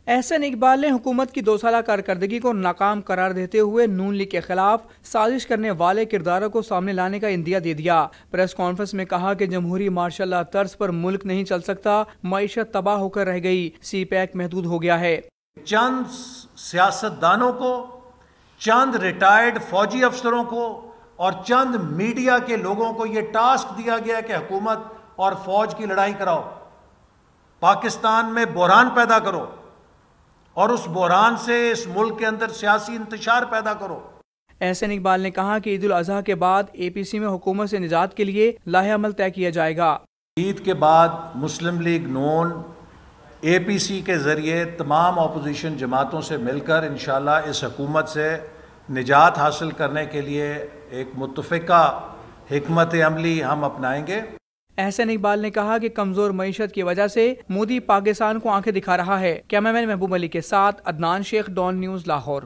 احسن اقبال نے حکومت کی 2 سالہ کارکردگی کو ناکام قرار دیتے ہوئے نون لیگ کے خلاف سازش کرنے والے کرداروں کو سامنے لانے کا عندیہ دے دیا۔ پریس کانفرنس میں کہا کہ جمہوری مارشل لا طرز پر ملک نہیں چل سکتا، معیشت تباہ ہو کر رہ گئی، سی پیک محدود ہو گیا ہے۔ چند سیاستدانوں کو، چند ریٹائرڈ فوجی افسروں کو اور چند میڈیا کے لوگوں کو یہ ٹاسک دیا گیا کہ حکومت اور فوج کی لڑائی کراؤ، پاکستان میں بحران پیدا کرو اور اس بحران سے اس ملک کے اندر سیاسی انتشار پیدا کرو۔ احسن اقبال نے کہا کہ عید الاضحیٰ کے بعد اے پی سی میں حکومت سے نجات کے لیے لائحہ عمل طے کیا جائے گا۔ عید کے بعد مسلم لیگ نون اے پی سی کے ذریعے تمام اپوزیشن جماعتوں سے مل کر انشاءاللہ اس حکومت سے نجات حاصل کرنے کے لیے ایک متفقہ حکمت عملی ہم اپنائیں گے۔ احسن اقبال نے کہا کہ کمزور معیشت کی وجہ سے مودی پاکستان کو آنکھیں دکھا رہا ہے۔ کیمرہ مین محبوب علی کے ساتھ عدنان شیخ، ڈان نیوز، لاہور۔